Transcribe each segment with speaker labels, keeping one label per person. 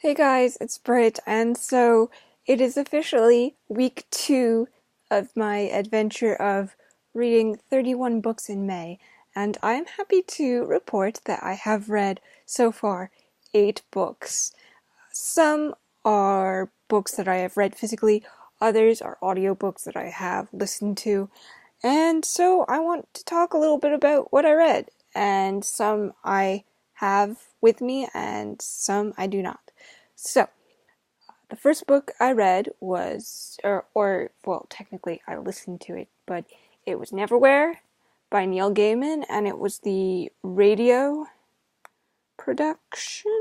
Speaker 1: Hey guys, it's Britt, and so it is officially week 2 of my adventure of reading 31 books in May, and I am happy to report that I have read so far 8 books. Some are books that I have read physically, others are audiobooks that I have listened to, and so I want to talk a little bit about what I read, and some I have with me and some I do not. So, the first book I read was, well, technically I listened to it, but it was Neverwhere by Neil Gaiman, and it was the radio production.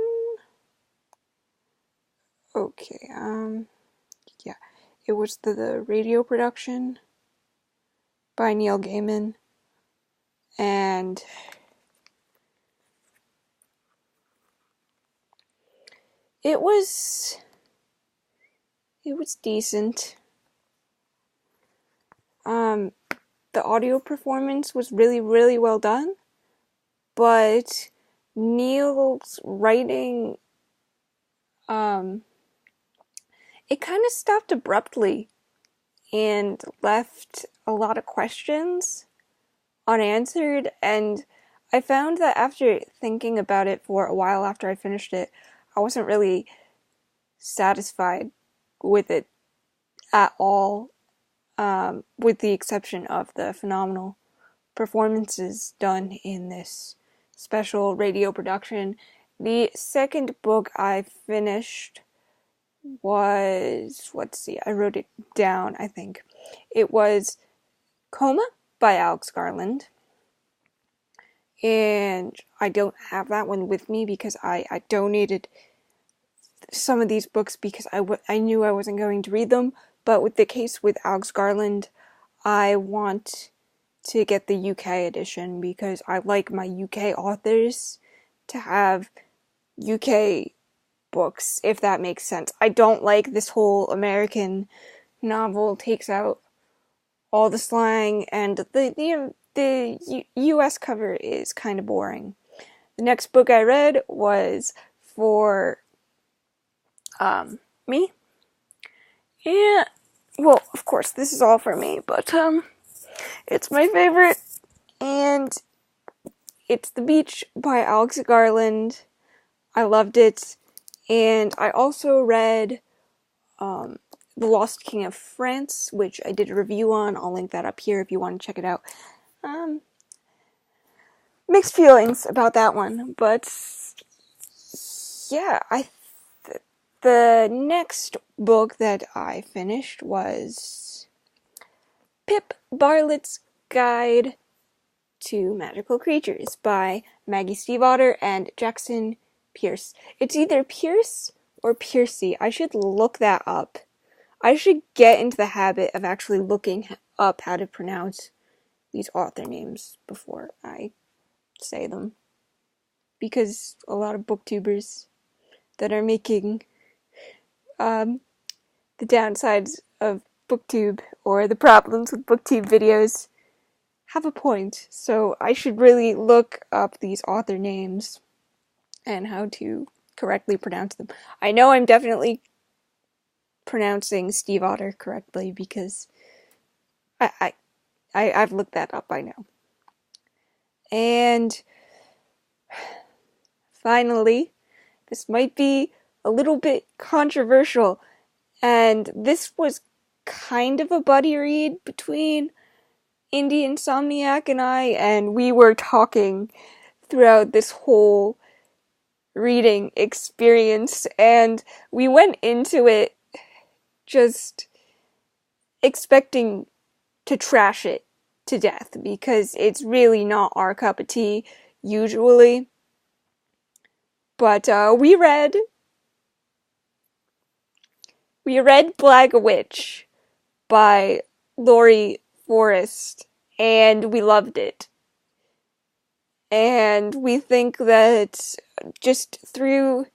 Speaker 1: Okay, yeah, it was the radio production by Neil Gaiman, and it was decent. The audio performance was really, really well done, but Neil's writing, it kind of stopped abruptly and left a lot of questions unanswered, and I found that after thinking about it for a while after I finished it, I wasn't really satisfied with it at all, with the exception of the phenomenal performances done in this special radio production. The second book I finished was, let's see, I wrote it down, I think. It was Coma by Alex Garland. And I don't have that one with me because I donated some of these books because I knew I wasn't going to read them. But with the case with Alex Garland, I want to get the UK edition because I like my UK authors to have UK books, if that makes sense. I don't like this whole American novel takes out all the slang, and the US cover is kind of boring. The next book I read was for me. And well, of course, this is all for me, but it's my favorite, and it's The Beach by Alex Garland. I loved it. And I also read The Lost King of France, which I did a review on. I'll link that up here if you want to check it out. Mixed feelings about that one, but yeah, the next book that I finished was Pip Bartlett's Guide to Magical Creatures by Maggie Stiefvater and Jackson Pierce. It's either Pierce or Piercy. I should look that up. I should get into the habit of actually looking up how to pronounce these author names before I say them. Because a lot of booktubers that are making the downsides of booktube or the problems with booktube videos have a point. So I should really look up these author names and how to correctly pronounce them. I know I'm definitely pronouncing Stiefvater correctly because I've looked that up, I know. And finally, this might be a little bit controversial, and this was kind of a buddy read between Indie Insomniac and we were talking throughout this whole reading experience, and we went into it just expecting to trash it to death because it's really not our cup of tea usually. But we read Black Witch by Laurie Forrest, and we loved it. And we think that just through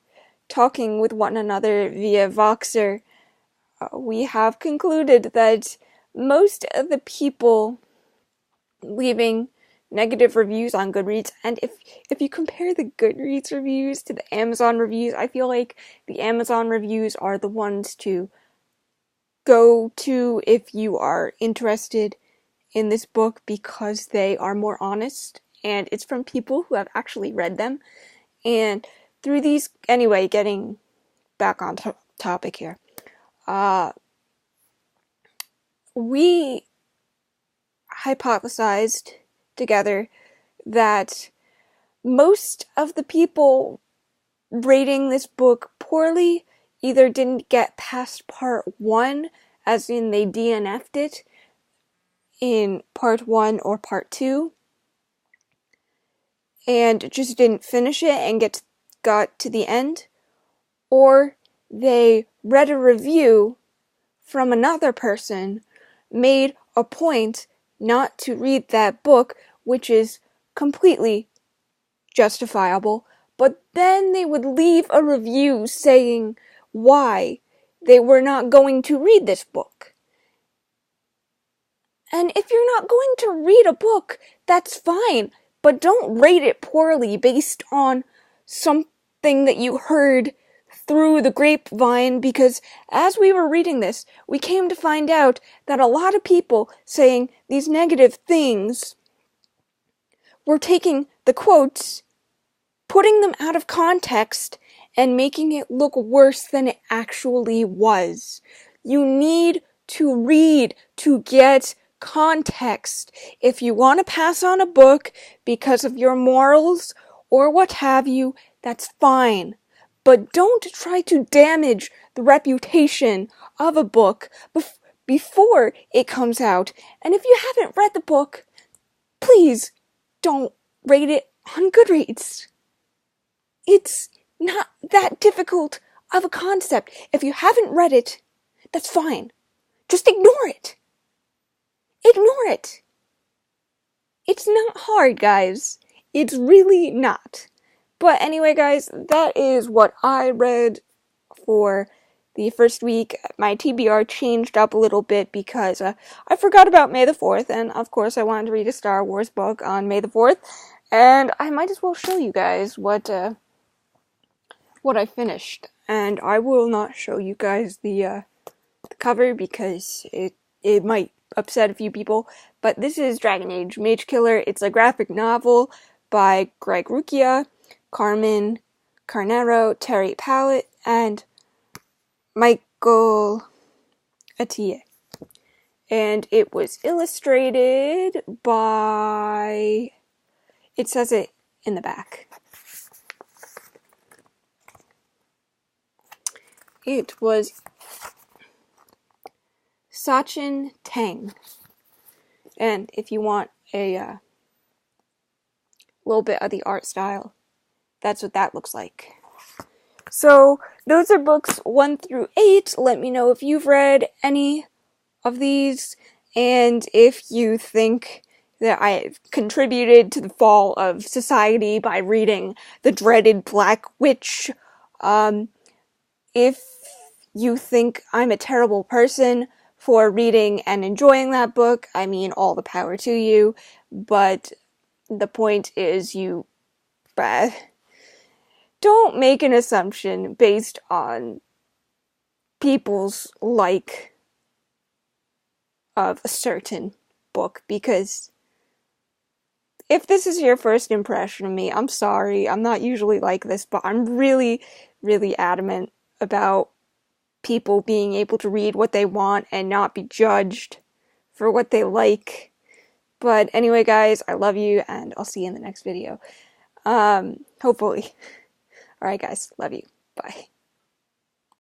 Speaker 1: talking with one another via Voxer, we have concluded that most of the people leaving negative reviews on Goodreads, and if you compare the Goodreads reviews to the Amazon reviews, I feel like the Amazon reviews are the ones to go to if you are interested in this book because they are more honest, and it's from people who have actually read them. And through these, anyway, getting back on topic here, we hypothesized together that most of the people rating this book poorly either didn't get past part 1, as in they DNF'd it in part 1 or part 2, and just didn't finish it and got to the end, or they read a review from another person, made a point not to read that book, which is completely justifiable, but then they would leave a review saying why they were not going to read this book. And if you're not going to read a book, that's fine, but don't rate it poorly based on something that you heard through the grapevine, because as we were reading this, we came to find out that a lot of people saying these negative things were taking the quotes, putting them out of context, and making it look worse than it actually was. You need to read to get context. If you want to pass on a book because of your morals or what have you, that's fine. But don't try to damage the reputation of a book before it comes out. And if you haven't read the book, please don't rate it on Goodreads. It's not that difficult of a concept. If you haven't read it, that's fine. Just ignore it. Ignore it. It's not hard, guys. It's really not. But anyway, guys, that is what I read for the first week. My TBR changed up a little bit because I forgot about May the 4th, and of course I wanted to read a Star Wars book on May the 4th, and I might as well show you guys what I finished. And I will not show you guys the cover because it might upset a few people, but this is Dragon Age Mage Killer. It's a graphic novel by Greg Rucchia, Carmen Carnero, Terry Pallett, and Michael Atiyeh. And it was illustrated by, it says it in the back. It was Sachin Teng. And if you want a little bit of the art style, that's what that looks like. So, those are books 1 through 8. Let me know if you've read any of these, and if you think that I've contributed to the fall of society by reading the dreaded Black Witch. If you think I'm a terrible person for reading and enjoying that book, I mean, all the power to you, but the point is don't make an assumption based on people's like of a certain book, because if this is your first impression of me, I'm sorry, I'm not usually like this, but I'm really, really adamant about people being able to read what they want and not be judged for what they like. But anyway, guys, I love you, and I'll see you in the next video. Hopefully. Alright, guys, love you. Bye.